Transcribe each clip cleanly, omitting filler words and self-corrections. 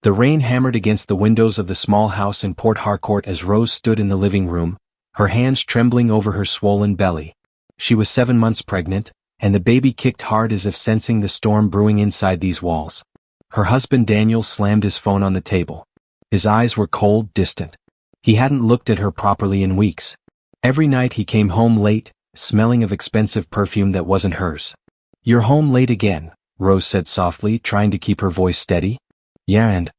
The rain hammered against the windows of the small house in Port Harcourt as Rose stood in the living room, her hands trembling over her swollen belly. She was 7 months pregnant, and the baby kicked hard as if sensing the storm brewing inside these walls. Her husband Daniel slammed his phone on the table. His eyes were cold, distant. He hadn't looked at her properly in weeks. Every night he came home late, smelling of expensive perfume that wasn't hers. "You're home late again," Rose said softly, trying to keep her voice steady. "Yeah, and?"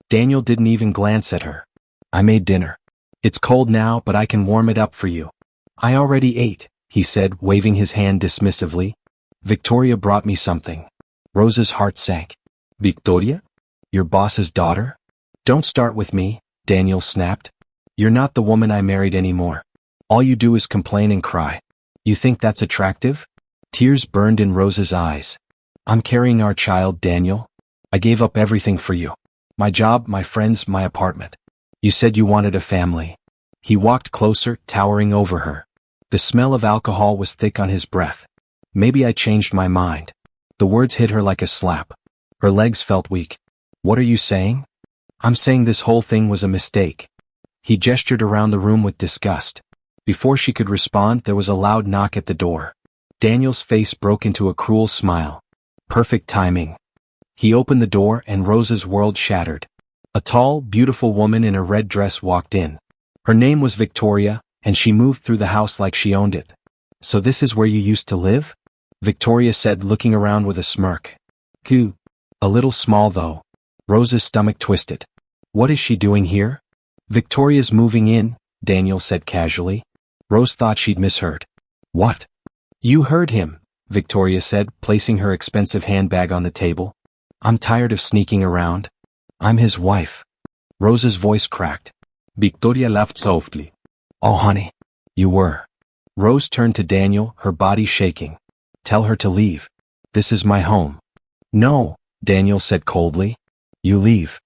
Daniel didn't even glance at her. "I made dinner. It's cold now, but I can warm it up for you." "I already ate," he said, waving his hand dismissively. "Victoria brought me something." Rose's heart sank. "Victoria? Your boss's daughter?" "Don't start with me," Daniel snapped. "You're not the woman I married anymore. All you do is complain and cry. You think that's attractive?" Tears burned in Rose's eyes. "I'm carrying our child, Daniel. I gave up everything for you. My job, my friends, my apartment. You said you wanted a family." He walked closer, towering over her. The smell of alcohol was thick on his breath. "Maybe I changed my mind." The words hit her like a slap. Her legs felt weak. "What are you saying?" "I'm saying this whole thing was a mistake." He gestured around the room with disgust. Before she could respond, there was a loud knock at the door. Daniel's face broke into a cruel smile. Perfect timing. He opened the door and Rose's world shattered. A tall, beautiful woman in a red dress walked in. Her name was Victoria, and she moved through the house like she owned it. "So this is where you used to live?" Victoria said, looking around with a smirk. "Goo. A little small though." Rose's stomach twisted. "What is she doing here?" "Victoria's moving in," Daniel said casually. Rose thought she'd misheard. "What?" "You heard him," Victoria said, placing her expensive handbag on the table. "I'm tired of sneaking around. I'm his wife." Rose's voice cracked. Victoria laughed softly. "Oh honey. You were." Rose turned to Daniel, her body shaking. "Tell her to leave. This is my home." "No," Daniel said coldly. "You leave."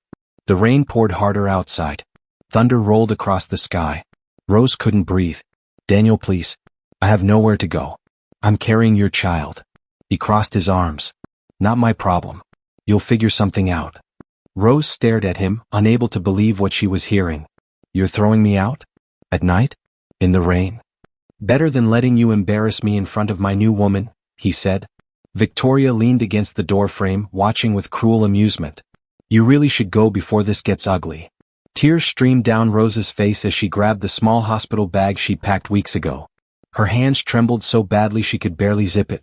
The rain poured harder outside. Thunder rolled across the sky. Rose couldn't breathe. "Daniel, please. I have nowhere to go. I'm carrying your child." He crossed his arms. "Not my problem. You'll figure something out." Rose stared at him, unable to believe what she was hearing. "You're throwing me out? At night? In the rain?" "Better than letting you embarrass me in front of my new woman," he said. Victoria leaned against the doorframe, watching with cruel amusement. "You really should go before this gets ugly." Tears streamed down Rose's face as she grabbed the small hospital bag she'd packed weeks ago. Her hands trembled so badly she could barely zip it.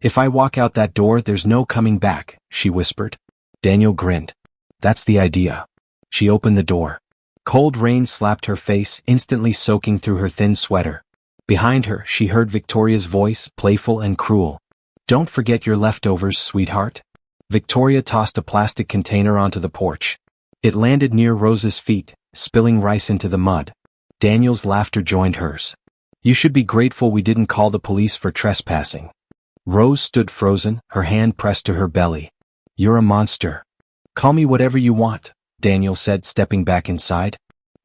"If I walk out that door, there's no coming back," she whispered. Daniel grinned. "That's the idea." She opened the door. Cold rain slapped her face, instantly soaking through her thin sweater. Behind her, she heard Victoria's voice, playful and cruel. "Don't forget your leftovers, sweetheart." Victoria tossed a plastic container onto the porch. It landed near Rose's feet, spilling rice into the mud. Daniel's laughter joined hers. "You should be grateful we didn't call the police for trespassing." Rose stood frozen, her hand pressed to her belly. "You're a monster." "Call me whatever you want," Daniel said, stepping back inside.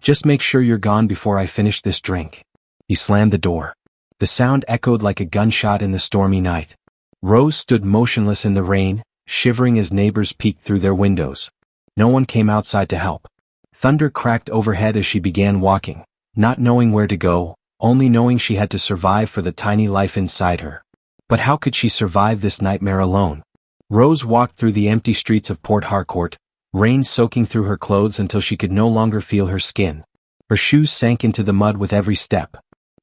"Just make sure you're gone before I finish this drink." He slammed the door. The sound echoed like a gunshot in the stormy night. Rose stood motionless in the rain, shivering as neighbors peeked through their windows. No one came outside to help. Thunder cracked overhead as she began walking, not knowing where to go, only knowing she had to survive for the tiny life inside her. But how could she survive this nightmare alone? Rose walked through the empty streets of Port Harcourt, rain soaking through her clothes until she could no longer feel her skin. Her shoes sank into the mud with every step.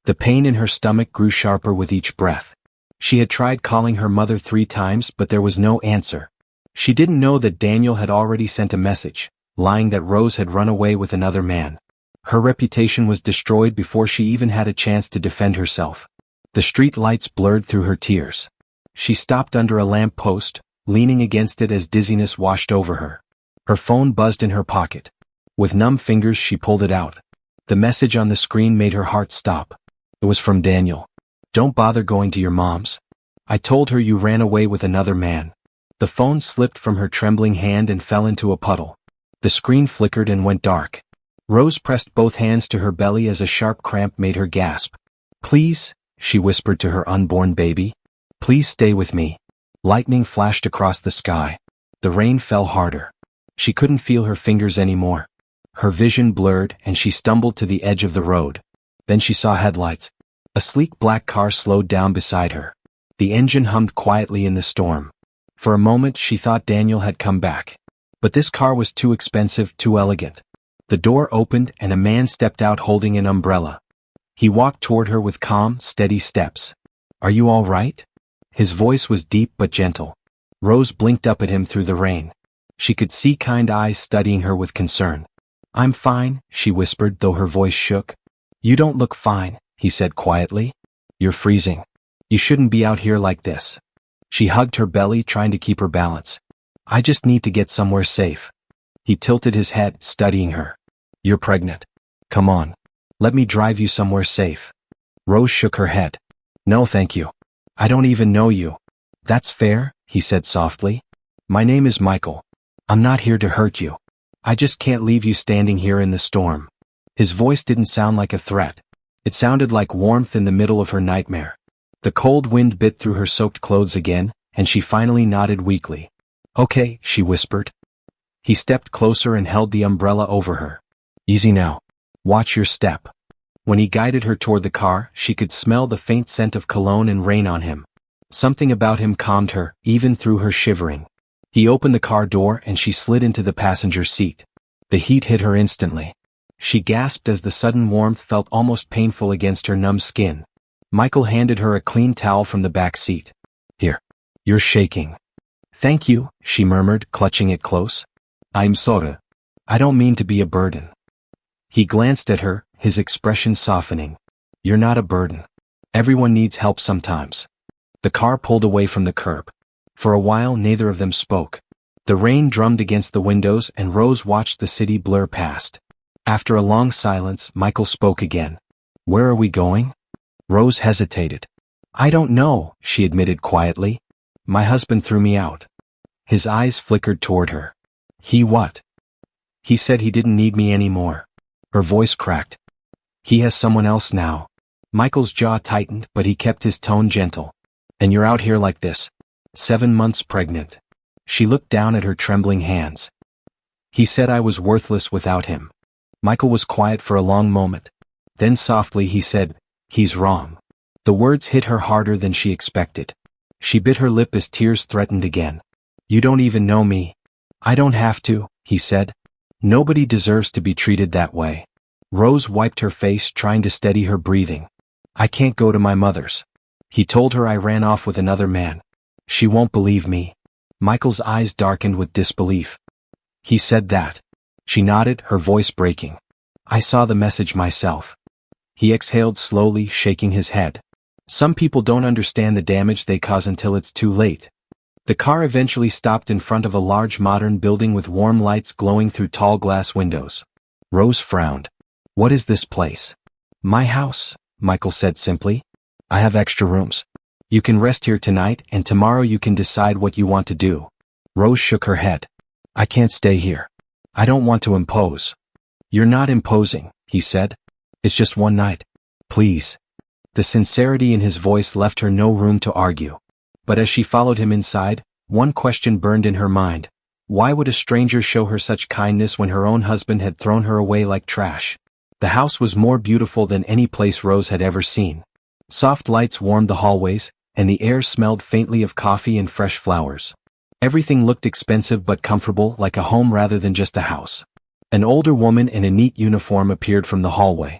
The pain in her stomach grew sharper with each breath. She had tried calling her mother 3 times, but there was no answer. She didn't know that Daniel had already sent a message, lying that Rose had run away with another man. Her reputation was destroyed before she even had a chance to defend herself. The street lights blurred through her tears. She stopped under a lamp post, leaning against it as dizziness washed over her. Her phone buzzed in her pocket. With numb fingers she pulled it out. The message on the screen made her heart stop. It was from Daniel. "Don't bother going to your mom's. I told her you ran away with another man." The phone slipped from her trembling hand and fell into a puddle. The screen flickered and went dark. Rose pressed both hands to her belly as a sharp cramp made her gasp. "Please," she whispered to her unborn baby. "Please stay with me." Lightning flashed across the sky. The rain fell harder. She couldn't feel her fingers anymore. Her vision blurred and she stumbled to the edge of the road. Then she saw headlights. A sleek black car slowed down beside her. The engine hummed quietly in the storm. For a moment she thought Daniel had come back. But this car was too expensive, too elegant. The door opened and a man stepped out holding an umbrella. He walked toward her with calm, steady steps. "Are you all right?" His voice was deep but gentle. Rose blinked up at him through the rain. She could see kind eyes studying her with concern. "I'm fine," she whispered, though her voice shook. "You don't look fine," he said quietly. "You're freezing. You shouldn't be out here like this." She hugged her belly, trying to keep her balance. "I just need to get somewhere safe." He tilted his head, studying her. "You're pregnant. Come on. Let me drive you somewhere safe." Rose shook her head. "No, thank you. I don't even know you." "That's fair," he said softly. "My name is Michael. I'm not here to hurt you. I just can't leave you standing here in the storm." His voice didn't sound like a threat. It sounded like warmth in the middle of her nightmare. The cold wind bit through her soaked clothes again, and she finally nodded weakly. "Okay," she whispered. He stepped closer and held the umbrella over her. "Easy now. Watch your step." When he guided her toward the car, she could smell the faint scent of cologne and rain on him. Something about him calmed her, even through her shivering. He opened the car door and she slid into the passenger seat. The heat hit her instantly. She gasped as the sudden warmth felt almost painful against her numb skin. Michael handed her a clean towel from the back seat. "Here. You're shaking." "Thank you," she murmured, clutching it close. "I'm sorry. I don't mean to be a burden." He glanced at her, his expression softening. "You're not a burden. Everyone needs help sometimes." The car pulled away from the curb. For a while neither of them spoke. The rain drummed against the windows and Rose watched the city blur past. After a long silence, Michael spoke again. "Where are we going?" Rose hesitated. "I don't know," she admitted quietly. "My husband threw me out." His eyes flickered toward her. "He what?" "He said he didn't need me anymore." Her voice cracked. "He has someone else now." Michael's jaw tightened, but he kept his tone gentle. "And you're out here like this. 7 months pregnant." She looked down at her trembling hands. "He said I was worthless without him." Michael was quiet for a long moment. Then softly he said, "He's wrong." The words hit her harder than she expected. She bit her lip as tears threatened again. "You don't even know me." "I don't have to," he said. "Nobody deserves to be treated that way." Rose wiped her face, trying to steady her breathing. "I can't go to my mother's. He told her I ran off with another man. She won't believe me." Michael's eyes darkened with disbelief. "He said that?" She nodded, her voice breaking. "I saw the message myself." He exhaled slowly, shaking his head. "Some people don't understand the damage they cause until it's too late." The car eventually stopped in front of a large modern building with warm lights glowing through tall glass windows. Rose frowned. "What is this place?" "My house," Michael said simply. "I have extra rooms. You can rest here tonight and tomorrow you can decide what you want to do." Rose shook her head. "I can't stay here. I don't want to impose." "You're not imposing," he said. "It's just one night. Please." The sincerity in his voice left her no room to argue. But as she followed him inside, one question burned in her mind. Why would a stranger show her such kindness when her own husband had thrown her away like trash? The house was more beautiful than any place Rose had ever seen. Soft lights warmed the hallways, and the air smelled faintly of coffee and fresh flowers. Everything looked expensive but comfortable, like a home rather than just a house. An older woman in a neat uniform appeared from the hallway.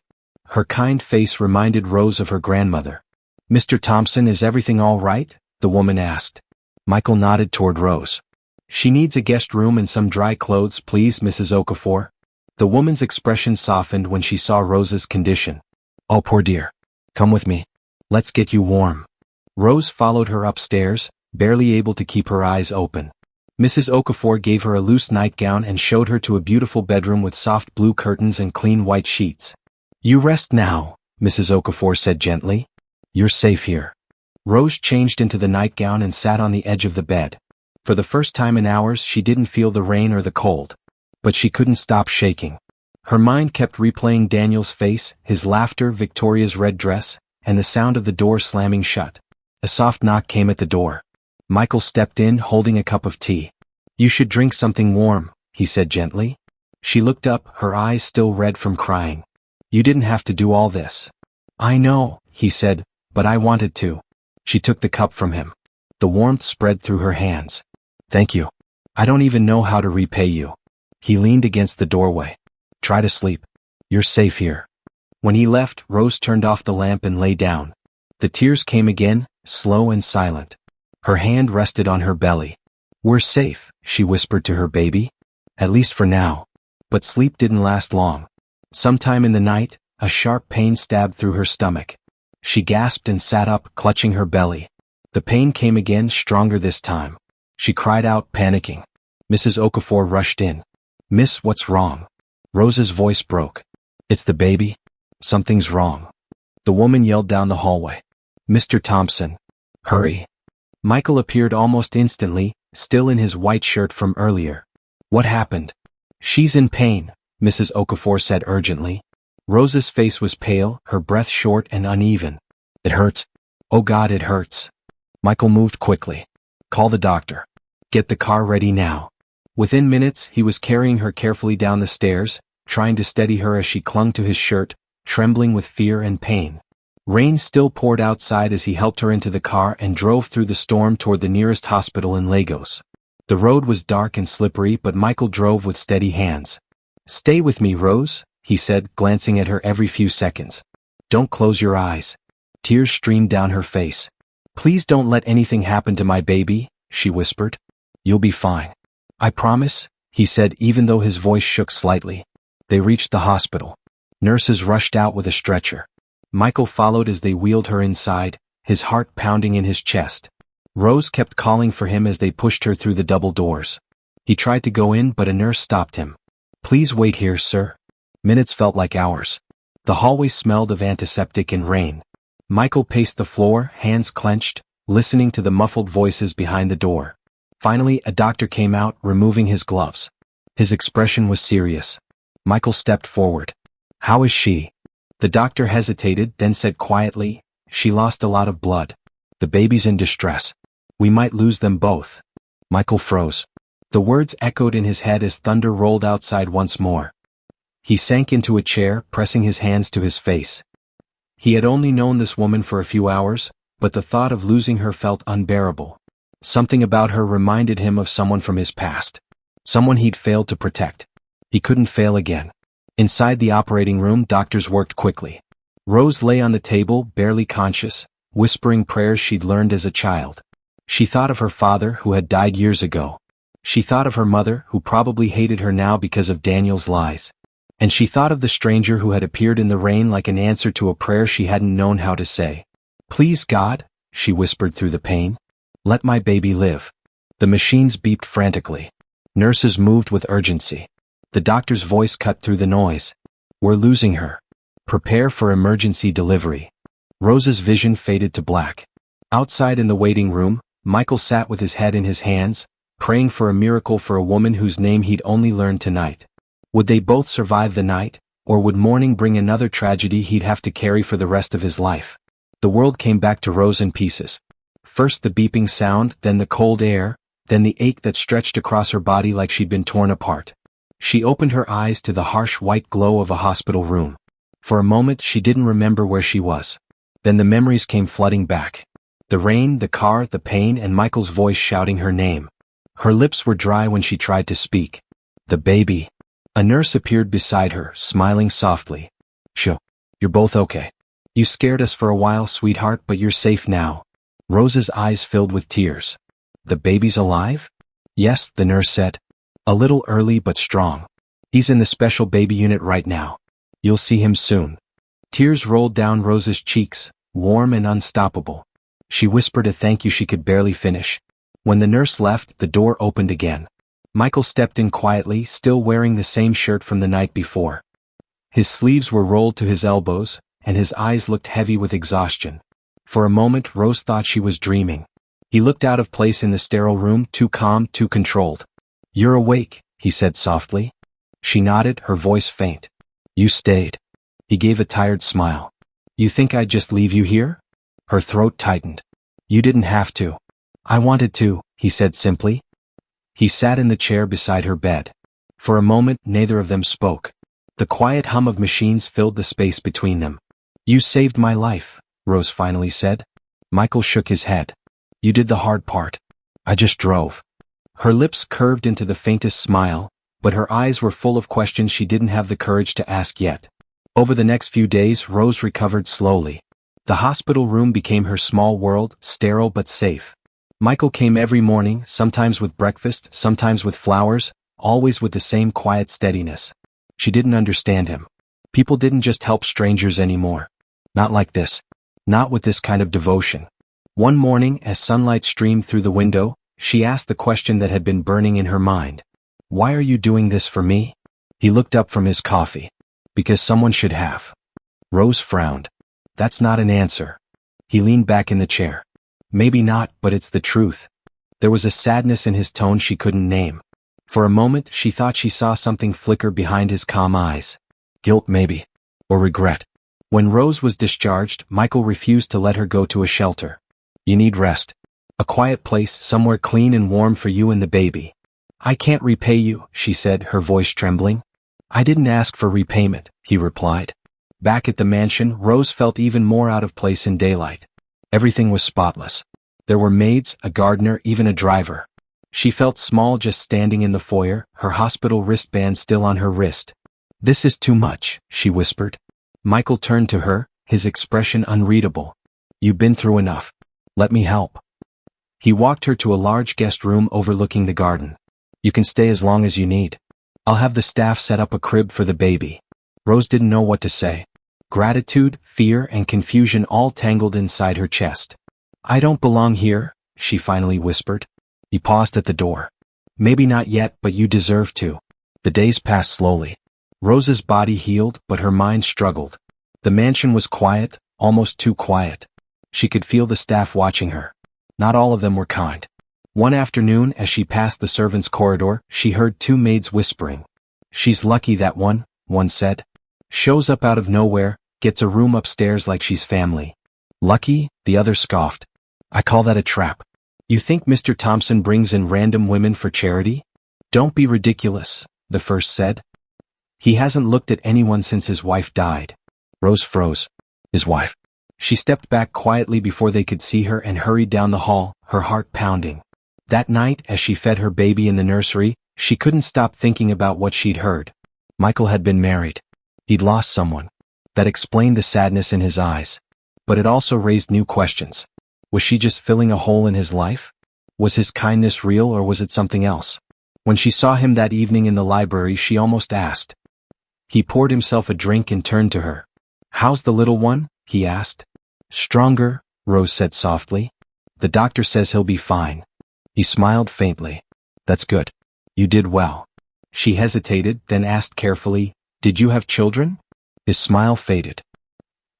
Her kind face reminded Rose of her grandmother. "Mr. Thompson, is everything all right?" the woman asked. Michael nodded toward Rose. "She needs a guest room and some dry clothes, please, Mrs. Okafor." The woman's expression softened when she saw Rose's condition. "Oh, poor dear. Come with me. Let's get you warm." Rose followed her upstairs, barely able to keep her eyes open. Mrs. Okafor gave her a loose nightgown and showed her to a beautiful bedroom with soft blue curtains and clean white sheets. "You rest now," Mrs. Okafor said gently. "You're safe here." Rose changed into the nightgown and sat on the edge of the bed. For the first time in hours she didn't feel the rain or the cold. But she couldn't stop shaking. Her mind kept replaying Daniel's face, his laughter, Victoria's red dress, and the sound of the door slamming shut. A soft knock came at the door. Michael stepped in, holding a cup of tea. "You should drink something warm," he said gently. She looked up, her eyes still red from crying. You didn't have to do all this. I know, he said, but I wanted to. She took the cup from him. The warmth spread through her hands. Thank you. I don't even know how to repay you. He leaned against the doorway. Try to sleep. You're safe here. When he left, Rose turned off the lamp and lay down. The tears came again, slow and silent. Her hand rested on her belly. We're safe, she whispered to her baby. At least for now. But sleep didn't last long. Sometime in the night, a sharp pain stabbed through her stomach. She gasped and sat up, clutching her belly. The pain came again, stronger this time. She cried out, panicking. Mrs. Okafor rushed in. Miss, what's wrong? Rose's voice broke. It's the baby. Something's wrong. The woman yelled down the hallway. Mr. Thompson. Hurry. Michael appeared almost instantly, still in his white shirt from earlier. What happened? She's in pain, Mrs. Okafor said urgently. Rose's face was pale, her breath short and uneven. It hurts. Oh God, it hurts. Michael moved quickly. Call the doctor. Get the car ready now. Within minutes, he was carrying her carefully down the stairs, trying to steady her as she clung to his shirt, trembling with fear and pain. Rain still poured outside as he helped her into the car and drove through the storm toward the nearest hospital in Lagos. The road was dark and slippery, but Michael drove with steady hands. Stay with me, Rose, he said, glancing at her every few seconds. Don't close your eyes. Tears streamed down her face. Please don't let anything happen to my baby, she whispered. You'll be fine. I promise, he said, even though his voice shook slightly. They reached the hospital. Nurses rushed out with a stretcher. Michael followed as they wheeled her inside, his heart pounding in his chest. Rose kept calling for him as they pushed her through the double doors. He tried to go in, but a nurse stopped him. Please wait here, sir. Minutes felt like hours. The hallway smelled of antiseptic and rain. Michael paced the floor, hands clenched, listening to the muffled voices behind the door. Finally, a doctor came out, removing his gloves. His expression was serious. Michael stepped forward. How is she? The doctor hesitated, then said quietly, She lost a lot of blood. The baby's in distress. We might lose them both. Michael froze. The words echoed in his head as thunder rolled outside once more. He sank into a chair, pressing his hands to his face. He had only known this woman for a few hours, but the thought of losing her felt unbearable. Something about her reminded him of someone from his past. Someone he'd failed to protect. He couldn't fail again. Inside the operating room, doctors worked quickly. Rose lay on the table, barely conscious, whispering prayers she'd learned as a child. She thought of her father, who had died years ago. She thought of her mother, who probably hated her now because of Daniel's lies. And she thought of the stranger who had appeared in the rain like an answer to a prayer she hadn't known how to say. Please, God, she whispered through the pain. Let my baby live. The machines beeped frantically. Nurses moved with urgency. The doctor's voice cut through the noise. We're losing her. Prepare for emergency delivery. Rose's vision faded to black. Outside in the waiting room, Michael sat with his head in his hands, praying for a miracle for a woman whose name he'd only learned tonight. Would they both survive the night, or would morning bring another tragedy he'd have to carry for the rest of his life? The world came back to Rose in pieces. First the beeping sound, then the cold air, then the ache that stretched across her body like she'd been torn apart. She opened her eyes to the harsh white glow of a hospital room. For a moment she didn't remember where she was. Then the memories came flooding back. The rain, the car, the pain, and Michael's voice shouting her name. Her lips were dry when she tried to speak. The baby. A nurse appeared beside her, smiling softly. Shh. You're both okay. You scared us for a while, sweetheart, but you're safe now. Rose's eyes filled with tears. The baby's alive? Yes, the nurse said. A little early but strong. He's in the special baby unit right now. You'll see him soon. Tears rolled down Rose's cheeks, warm and unstoppable. She whispered a thank you she could barely finish. When the nurse left, the door opened again. Michael stepped in quietly, still wearing the same shirt from the night before. His sleeves were rolled to his elbows, and his eyes looked heavy with exhaustion. For a moment Rose thought she was dreaming. He looked out of place in the sterile room, too calm, too controlled. You're awake, he said softly. She nodded, her voice faint. You stayed. He gave a tired smile. You think I'd just leave you here? Her throat tightened. You didn't have to. I wanted to, he said simply. He sat in the chair beside her bed. For a moment, neither of them spoke. The quiet hum of machines filled the space between them. "You saved my life," Rose finally said. Michael shook his head. "You did the hard part. I just drove." Her lips curved into the faintest smile, but her eyes were full of questions she didn't have the courage to ask yet. Over the next few days, Rose recovered slowly. The hospital room became her small world, sterile but safe. Michael came every morning, sometimes with breakfast, sometimes with flowers, always with the same quiet steadiness. She didn't understand him. People didn't just help strangers anymore. Not like this. Not with this kind of devotion. One morning, as sunlight streamed through the window, she asked the question that had been burning in her mind. "Why are you doing this for me?" He looked up from his coffee. "Because someone should have." Rose frowned. "That's not an answer." He leaned back in the chair. "Maybe not, but it's the truth." There was a sadness in his tone she couldn't name. For a moment, she thought she saw something flicker behind his calm eyes. Guilt maybe. Or regret. When Rose was discharged, Michael refused to let her go to a shelter. "You need rest. A quiet place, somewhere clean and warm for you and the baby." "I can't repay you," she said, her voice trembling. "I didn't ask for repayment," he replied. Back at the mansion, Rose felt even more out of place in daylight. Everything was spotless. There were maids, a gardener, even a driver. She felt small just standing in the foyer, her hospital wristband still on her wrist. "This is too much," she whispered. Michael turned to her, his expression unreadable. "You've been through enough. Let me help." He walked her to a large guest room overlooking the garden. "You can stay as long as you need. I'll have the staff set up a crib for the baby." Rose didn't know what to say. Gratitude, fear, and confusion all tangled inside her chest. "I don't belong here," she finally whispered. He paused at the door. "Maybe not yet, but you deserve to." The days passed slowly. Rose's body healed, but her mind struggled. The mansion was quiet, almost too quiet. She could feel the staff watching her. Not all of them were kind. One afternoon, as she passed the servants' corridor, she heard two maids whispering. "She's lucky, that one said. "Shows up out of nowhere, gets a room upstairs like she's family." "Lucky?" the other scoffed. "I call that a trap. You think Mr. Thompson brings in random women for charity?" "Don't be ridiculous," the first said. "He hasn't looked at anyone since his wife died." Rose froze. His wife. She stepped back quietly before they could see her and hurried down the hall, her heart pounding. That night, as she fed her baby in the nursery, she couldn't stop thinking about what she'd heard. Michael had been married. He'd lost someone. That explained the sadness in his eyes. But it also raised new questions. Was she just filling a hole in his life? Was his kindness real or was it something else? When she saw him that evening in the library, she almost asked. He poured himself a drink and turned to her. "How's the little one?" he asked. "Stronger," Rose said softly. "The doctor says he'll be fine." He smiled faintly. "That's good. You did well." She hesitated, then asked carefully, "Did you have children?" His smile faded.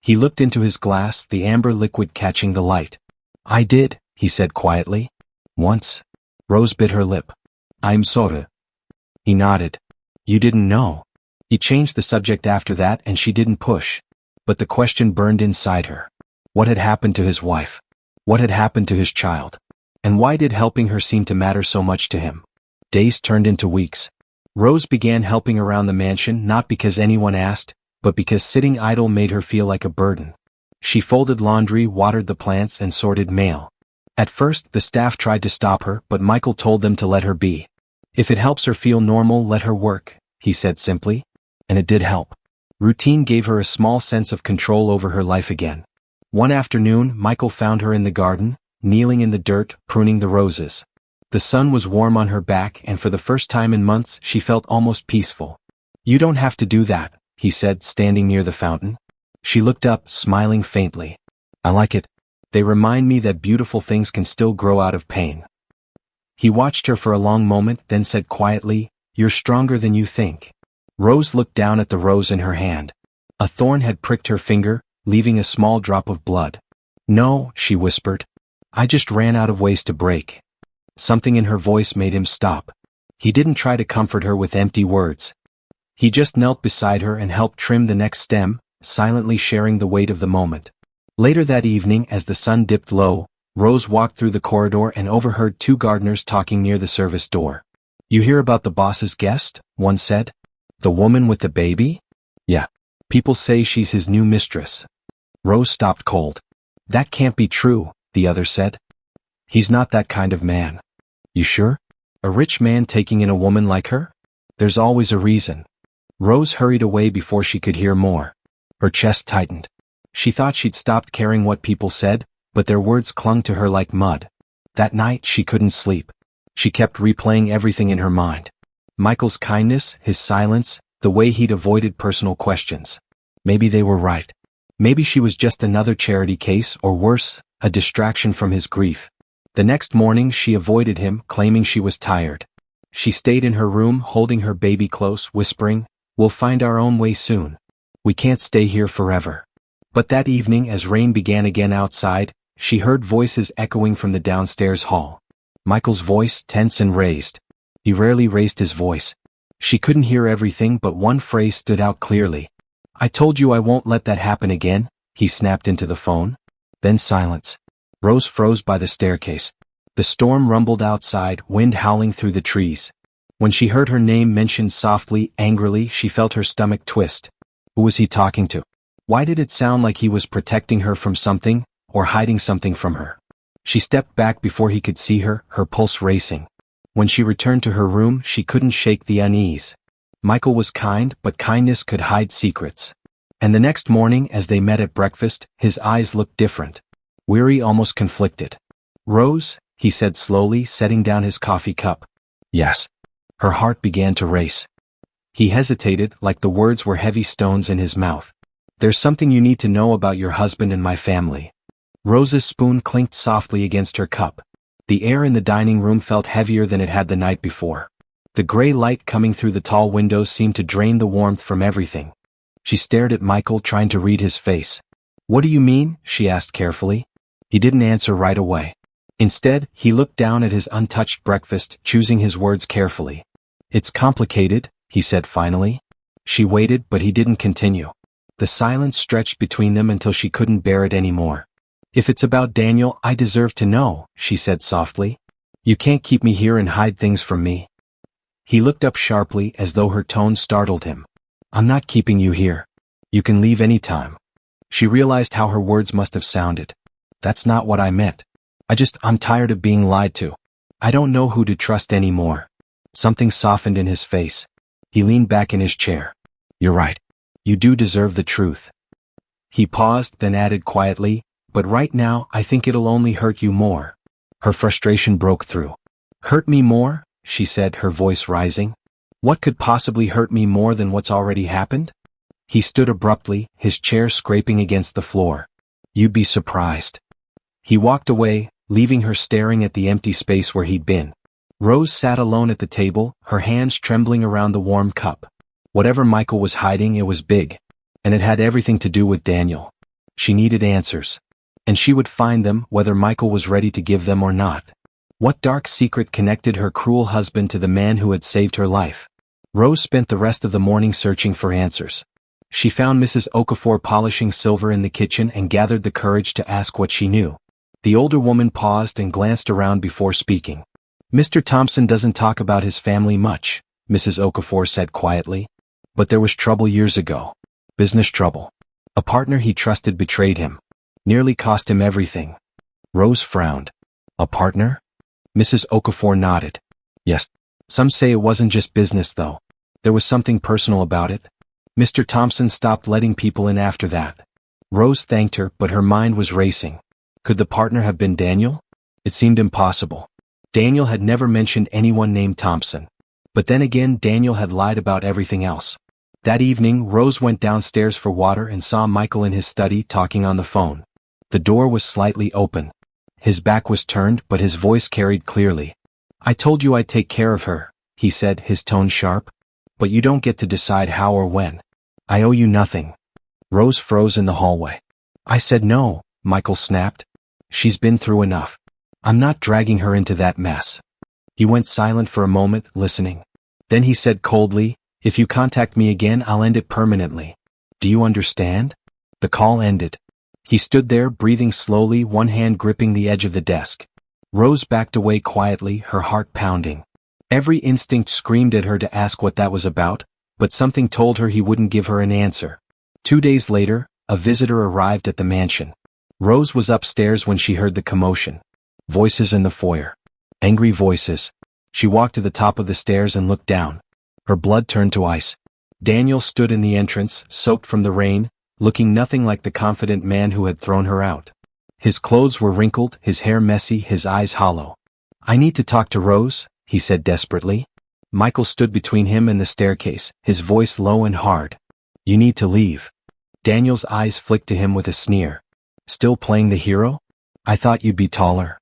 He looked into his glass, the amber liquid catching the light. "I did," he said quietly. "Once." Rose bit her lip. "I'm sorry." He nodded. "You didn't know." He changed the subject after that and she didn't push. But the question burned inside her. What had happened to his wife? What had happened to his child? And why did helping her seem to matter so much to him? Days turned into weeks. Rose began helping around the mansion not because anyone asked, but because sitting idle made her feel like a burden. She folded laundry, watered the plants, and sorted mail. At first, the staff tried to stop her, but Michael told them to let her be. "If it helps her feel normal, let her work," he said simply. And it did help. Routine gave her a small sense of control over her life again. One afternoon, Michael found her in the garden, kneeling in the dirt, pruning the roses. The sun was warm on her back, and for the first time in months, she felt almost peaceful. "You don't have to do that," he said, standing near the fountain. She looked up, smiling faintly. "I like it. They remind me that beautiful things can still grow out of pain." He watched her for a long moment, then said quietly, "You're stronger than you think." Rose looked down at the rose in her hand. A thorn had pricked her finger, leaving a small drop of blood. "No," she whispered. "I just ran out of ways to break." Something in her voice made him stop. He didn't try to comfort her with empty words. He just knelt beside her and helped trim the next stem, silently sharing the weight of the moment. Later that evening, as the sun dipped low, Rose walked through the corridor and overheard two gardeners talking near the service door. You hear about the boss's guest? One said. The woman with the baby? Yeah. People say she's his new mistress. Rose stopped cold. That can't be true, the other said. He's not that kind of man. You sure? A rich man taking in a woman like her? There's always a reason. Rose hurried away before she could hear more. Her chest tightened. She thought she'd stopped caring what people said, but their words clung to her like mud. That night she couldn't sleep. She kept replaying everything in her mind. Michael's kindness, his silence, the way he'd avoided personal questions. Maybe they were right. Maybe she was just another charity case, or worse, a distraction from his grief. The next morning she avoided him, claiming she was tired. She stayed in her room, holding her baby close, whispering, "We'll find our own way soon. We can't stay here forever." But that evening, as rain began again outside, she heard voices echoing from the downstairs hall. Michael's voice, tense and raised. He rarely raised his voice. She couldn't hear everything, but one phrase stood out clearly. "I told you I won't let that happen again," he snapped into the phone. Then silence. Rose froze by the staircase. The storm rumbled outside, wind howling through the trees. When she heard her name mentioned softly, angrily, she felt her stomach twist. Who was he talking to? Why did it sound like he was protecting her from something, or hiding something from her? She stepped back before he could see her, her pulse racing. When she returned to her room, she couldn't shake the unease. Michael was kind, but kindness could hide secrets. And the next morning, as they met at breakfast, his eyes looked different. Weary, almost conflicted. "Rose?" he said slowly, setting down his coffee cup. "Yes." Her heart began to race. He hesitated, like the words were heavy stones in his mouth. "There's something you need to know about your husband and my family." Rose's spoon clinked softly against her cup. The air in the dining room felt heavier than it had the night before. The gray light coming through the tall windows seemed to drain the warmth from everything. She stared at Michael, trying to read his face. "What do you mean?" she asked carefully. He didn't answer right away. Instead, he looked down at his untouched breakfast, choosing his words carefully. "It's complicated," he said finally. She waited, but he didn't continue. The silence stretched between them until she couldn't bear it anymore. "If it's about Daniel, I deserve to know," she said softly. "You can't keep me here and hide things from me." He looked up sharply, as though her tone startled him. "I'm not keeping you here. You can leave anytime." She realized how her words must have sounded. "That's not what I meant. I'm tired of being lied to. I don't know who to trust anymore." Something softened in his face. He leaned back in his chair. "You're right. You do deserve the truth." He paused, then added quietly, "But right now, I think it'll only hurt you more." Her frustration broke through. "Hurt me more?" she said, her voice rising. "What could possibly hurt me more than what's already happened?" He stood abruptly, his chair scraping against the floor. "You'd be surprised." He walked away, leaving her staring at the empty space where he'd been. Rose sat alone at the table, her hands trembling around the warm cup. Whatever Michael was hiding, it was big. And it had everything to do with Daniel. She needed answers. And she would find them, whether Michael was ready to give them or not. What dark secret connected her cruel husband to the man who had saved her life? Rose spent the rest of the morning searching for answers. She found Mrs. Okafor polishing silver in the kitchen and gathered the courage to ask what she knew. The older woman paused and glanced around before speaking. "Mr. Thompson doesn't talk about his family much," Mrs. Okafor said quietly. "But there was trouble years ago. Business trouble. A partner he trusted betrayed him. Nearly cost him everything." Rose frowned. "A partner?" Mrs. Okafor nodded. "Yes. Some say it wasn't just business though. There was something personal about it. Mr. Thompson stopped letting people in after that." Rose thanked her, but her mind was racing. Could the partner have been Daniel? It seemed impossible. Daniel had never mentioned anyone named Thompson. But then again, Daniel had lied about everything else. That evening, Rose went downstairs for water and saw Michael in his study talking on the phone. The door was slightly open. His back was turned, but his voice carried clearly. "I told you I'd take care of her," he said, his tone sharp. "But you don't get to decide how or when. I owe you nothing." Rose froze in the hallway. "I said no," Michael snapped. "She's been through enough. I'm not dragging her into that mess." He went silent for a moment, listening. Then he said coldly, "If you contact me again, I'll end it permanently. Do you understand?" The call ended. He stood there, breathing slowly, one hand gripping the edge of the desk. Rose backed away quietly, her heart pounding. Every instinct screamed at her to ask what that was about, but something told her he wouldn't give her an answer. 2 days later, a visitor arrived at the mansion. Rose was upstairs when she heard the commotion. Voices in the foyer. Angry voices. She walked to the top of the stairs and looked down. Her blood turned to ice. Daniel stood in the entrance, soaked from the rain, looking nothing like the confident man who had thrown her out. His clothes were wrinkled, his hair messy, his eyes hollow. "I need to talk to Rose," he said desperately. Michael stood between him and the staircase, his voice low and hard. "You need to leave." Daniel's eyes flicked to him with a sneer. "Still playing the hero? I thought you'd be taller."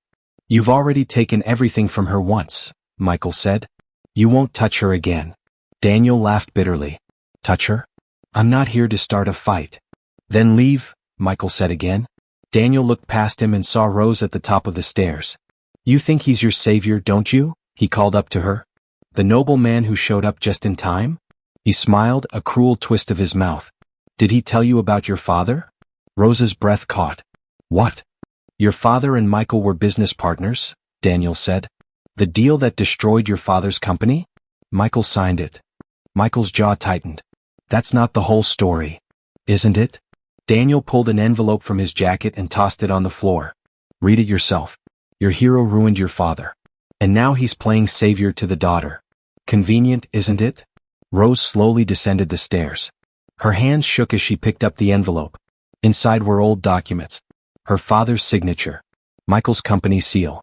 "You've already taken everything from her once," Michael said. "You won't touch her again." Daniel laughed bitterly. "Touch her? I'm not here to start a fight." "Then leave," Michael said again. Daniel looked past him and saw Rose at the top of the stairs. "You think he's your savior, don't you?" he called up to her. "The noble man who showed up just in time?" He smiled, a cruel twist of his mouth. "Did he tell you about your father?" Rose's breath caught. "What?" "Your father and Michael were business partners," Daniel said. "The deal that destroyed your father's company?" Michael signed it. Michael's jaw tightened. "That's not the whole story, isn't it?" Daniel pulled an envelope from his jacket and tossed it on the floor. "Read it yourself. Your hero ruined your father. And now he's playing savior to the daughter. Convenient, isn't it?" Rose slowly descended the stairs. Her hands shook as she picked up the envelope. Inside were old documents. Her father's signature. Michael's company seal.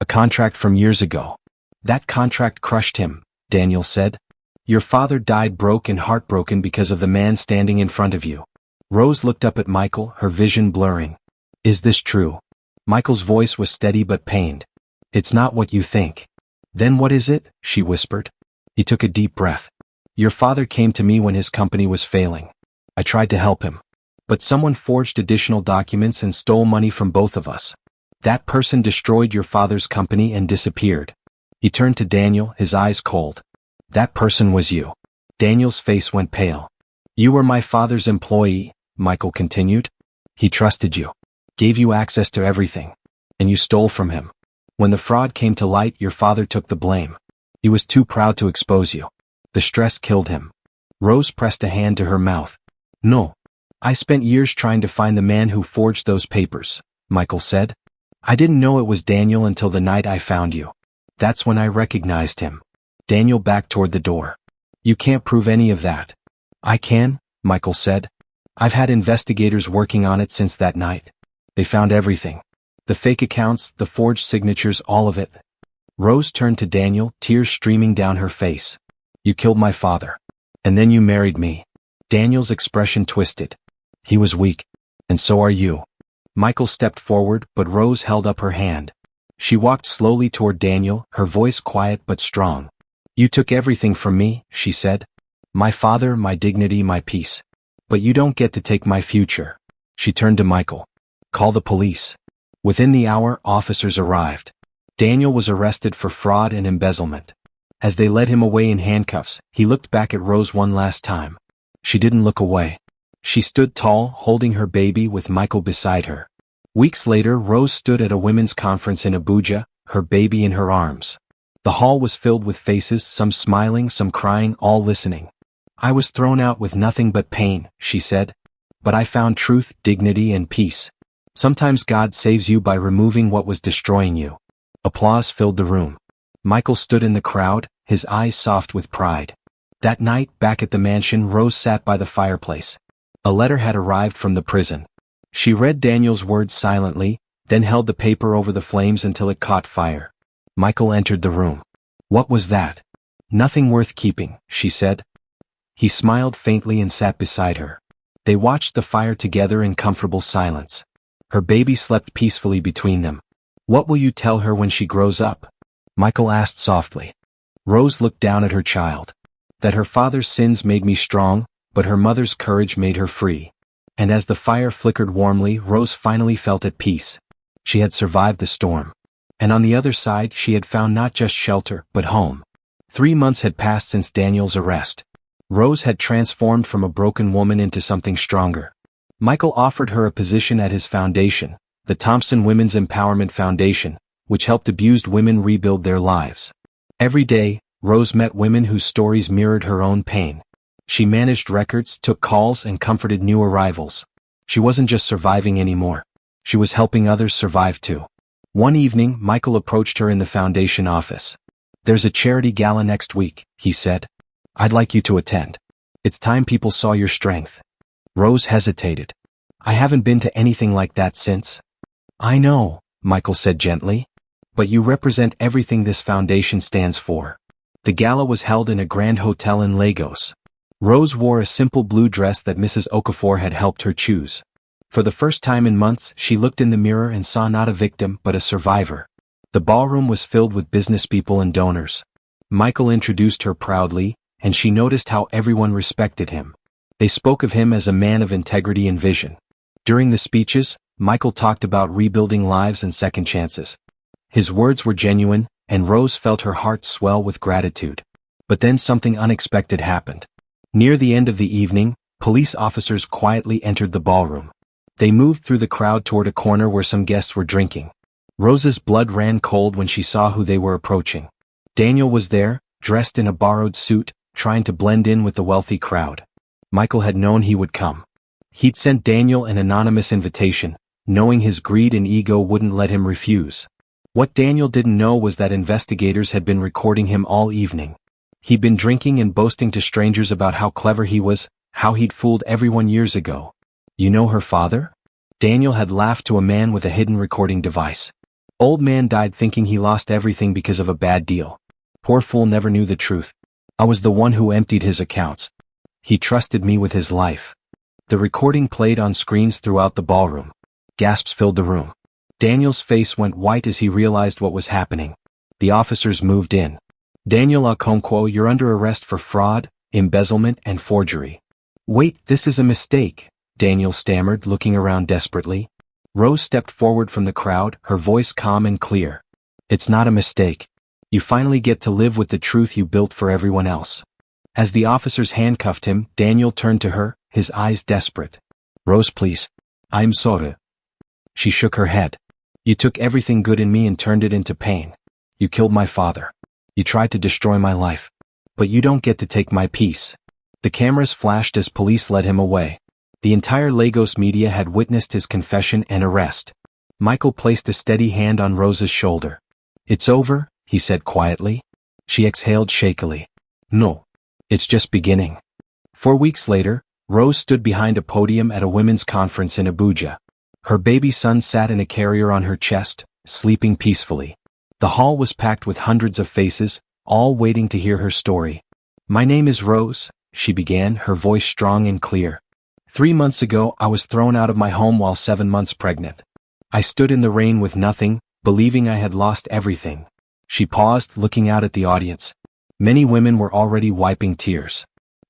A contract from years ago. "That contract crushed him," Daniel said. "Your father died broke and heartbroken because of the man standing in front of you." Rose looked up at Michael, her vision blurring. "Is this true?" Michael's voice was steady but pained. "It's not what you think." "Then what is it?" she whispered. He took a deep breath. "Your father came to me when his company was failing. I tried to help him. But someone forged additional documents and stole money from both of us. That person destroyed your father's company and disappeared." He turned to Daniel, his eyes cold. "That person was you." Daniel's face went pale. "You were my father's employee," Michael continued. "He trusted you. Gave you access to everything. And you stole from him. When the fraud came to light, your father took the blame. He was too proud to expose you. The stress killed him." Rose pressed a hand to her mouth. "No. I spent years trying to find the man who forged those papers," Michael said. "I didn't know it was Daniel until the night I found you. That's when I recognized him." Daniel backed toward the door. "You can't prove any of that." "I can," Michael said. "I've had investigators working on it since that night. They found everything. The fake accounts, the forged signatures, all of it." Rose turned to Daniel, tears streaming down her face. "You killed my father. And then you married me." Daniel's expression twisted. He was weak. "And so are you." Michael stepped forward, but Rose held up her hand. She walked slowly toward Daniel, her voice quiet but strong. "You took everything from me," she said. "My father, my dignity, my peace. But you don't get to take my future." She turned to Michael. "Call the police." Within the hour, officers arrived. Daniel was arrested for fraud and embezzlement. As they led him away in handcuffs, he looked back at Rose one last time. She didn't look away. She stood tall, holding her baby with Michael beside her. Weeks later, Rose stood at a women's conference in Abuja, her baby in her arms. The hall was filled with faces, some smiling, some crying, all listening. "I was thrown out with nothing but pain," she said. "But I found truth, dignity, and peace. Sometimes God saves you by removing what was destroying you." Applause filled the room. Michael stood in the crowd, his eyes soft with pride. That night, back at the mansion, Rose sat by the fireplace. A letter had arrived from the prison. She read Daniel's words silently, then held the paper over the flames until it caught fire. Michael entered the room. "What was that?" "Nothing worth keeping," she said. He smiled faintly and sat beside her. They watched the fire together in comfortable silence. Her baby slept peacefully between them. "What will you tell her when she grows up?" Michael asked softly. Rose looked down at her child. "That her father's sins made me strong, but her mother's courage made her free." And as the fire flickered warmly, Rose finally felt at peace. She had survived the storm. And on the other side, she had found not just shelter, but home. 3 months had passed since Daniel's arrest. Rose had transformed from a broken woman into something stronger. Michael offered her a position at his foundation, the Thompson Women's Empowerment Foundation, which helped abused women rebuild their lives. Every day, Rose met women whose stories mirrored her own pain. She managed records, took calls, and comforted new arrivals. She wasn't just surviving anymore. She was helping others survive too. One evening, Michael approached her in the foundation office. "There's a charity gala next week," he said. "I'd like you to attend. It's time people saw your strength." Rose hesitated. "I haven't been to anything like that since." "I know," Michael said gently. "But you represent everything this foundation stands for." The gala was held in a grand hotel in Lagos. Rose wore a simple blue dress that Mrs. Okafor had helped her choose. For the first time in months, she looked in the mirror and saw not a victim but a survivor. The ballroom was filled with businesspeople and donors. Michael introduced her proudly, and she noticed how everyone respected him. They spoke of him as a man of integrity and vision. During the speeches, Michael talked about rebuilding lives and second chances. His words were genuine, and Rose felt her heart swell with gratitude. But then something unexpected happened. Near the end of the evening, police officers quietly entered the ballroom. They moved through the crowd toward a corner where some guests were drinking. Rose's blood ran cold when she saw who they were approaching. Daniel was there, dressed in a borrowed suit, trying to blend in with the wealthy crowd. Michael had known he would come. He'd sent Daniel an anonymous invitation, knowing his greed and ego wouldn't let him refuse. What Daniel didn't know was that investigators had been recording him all evening. He'd been drinking and boasting to strangers about how clever he was, how he'd fooled everyone years ago. "You know her father?" Daniel had laughed to a man with a hidden recording device. "Old man died thinking he lost everything because of a bad deal. Poor fool never knew the truth. I was the one who emptied his accounts. He trusted me with his life." The recording played on screens throughout the ballroom. Gasps filled the room. Daniel's face went white as he realized what was happening. The officers moved in. "Daniel Okonkwo, you're under arrest for fraud, embezzlement, and forgery." "Wait, this is a mistake," Daniel stammered, looking around desperately. Rose stepped forward from the crowd, her voice calm and clear. "It's not a mistake. You finally get to live with the truth you built for everyone else." As the officers handcuffed him, Daniel turned to her, his eyes desperate. "Rose, please. I'm sorry." She shook her head. "You took everything good in me and turned it into pain. You killed my father. You tried to destroy my life. But you don't get to take my peace." The cameras flashed as police led him away. The entire Lagos media had witnessed his confession and arrest. Michael placed a steady hand on Rose's shoulder. "It's over," he said quietly. She exhaled shakily. "No. It's just beginning." 4 weeks later, Rose stood behind a podium at a women's conference in Abuja. Her baby son sat in a carrier on her chest, sleeping peacefully. The hall was packed with hundreds of faces, all waiting to hear her story. "My name is Rose," she began, her voice strong and clear. 3 months ago, I was thrown out of my home while 7 months pregnant. I stood in the rain with nothing, believing I had lost everything." She paused, looking out at the audience. Many women were already wiping tears.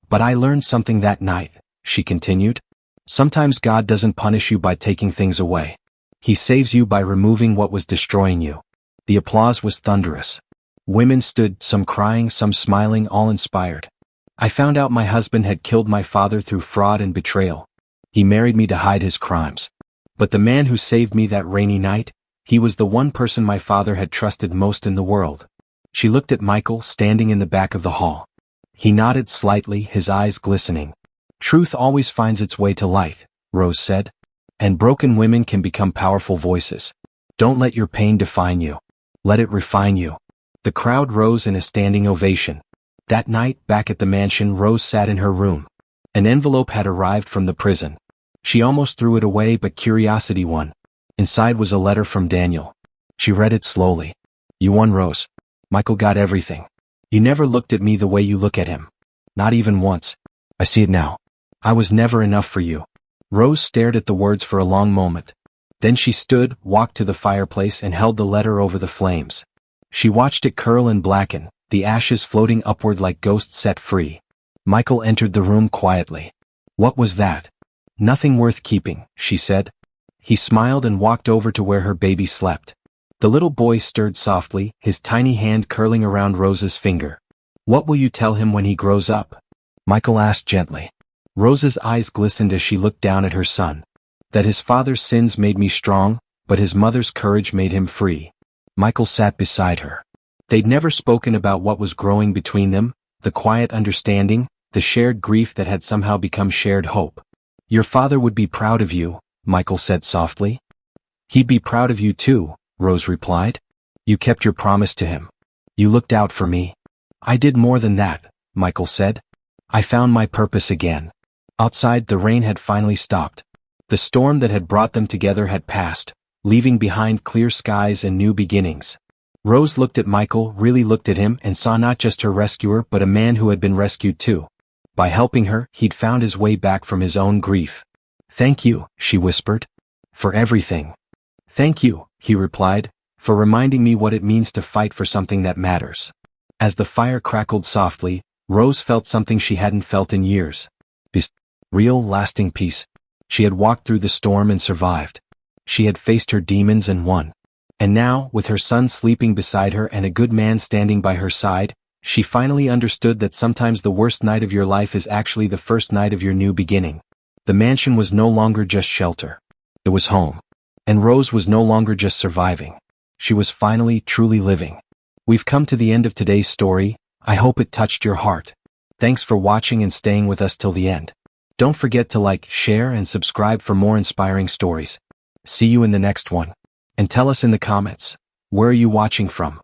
"But I learned something that night," she continued. "Sometimes God doesn't punish you by taking things away. He saves you by removing what was destroying you." The applause was thunderous. Women stood, some crying, some smiling, all inspired. "I found out my husband had killed my father through fraud and betrayal. He married me to hide his crimes. But the man who saved me that rainy night, he was the one person my father had trusted most in the world." She looked at Michael, standing in the back of the hall. He nodded slightly, his eyes glistening. "Truth always finds its way to light," Rose said. "And broken women can become powerful voices. Don't let your pain define you. Let it refine you." The crowd rose in a standing ovation. That night, back at the mansion, Rose sat in her room. An envelope had arrived from the prison. She almost threw it away, but curiosity won. Inside was a letter from Daniel. She read it slowly. "You won, Rose. Michael got everything. You never looked at me the way you look at him. Not even once. I see it now. I was never enough for you." Rose stared at the words for a long moment. Then she stood, walked to the fireplace, and held the letter over the flames. She watched it curl and blacken, the ashes floating upward like ghosts set free. Michael entered the room quietly. "What was that?" "Nothing worth keeping," she said. He smiled and walked over to where her baby slept. The little boy stirred softly, his tiny hand curling around Rose's finger. "What will you tell him when he grows up?" Michael asked gently. Rose's eyes glistened as she looked down at her son. "That his father's sins made me strong, but his mother's courage made him free." Michael sat beside her. They'd never spoken about what was growing between them, the quiet understanding, the shared grief that had somehow become shared hope. Your father would be proud of you, Michael said softly. He'd be proud of you too, Rose replied. You kept your promise to him. You looked out for me. I did more than that, Michael said. I found my purpose again. Outside, the rain had finally stopped. The storm that had brought them together had passed, leaving behind clear skies and new beginnings. Rose looked at Michael, really looked at him, and saw not just her rescuer but a man who had been rescued too. By helping her, he'd found his way back from his own grief. Thank you, she whispered. For everything. Thank you, he replied, for reminding me what it means to fight for something that matters. As the fire crackled softly, Rose felt something she hadn't felt in years. Peace. Real, lasting peace. She had walked through the storm and survived. She had faced her demons and won. And now, with her son sleeping beside her and a good man standing by her side, she finally understood that sometimes the worst night of your life is actually the first night of your new beginning. The mansion was no longer just shelter. It was home. And Rose was no longer just surviving. She was finally, truly living. We've come to the end of today's story. I hope it touched your heart. Thanks for watching and staying with us till the end. Don't forget to like, share, and subscribe for more inspiring stories. See you in the next one. And tell us in the comments, where are you watching from?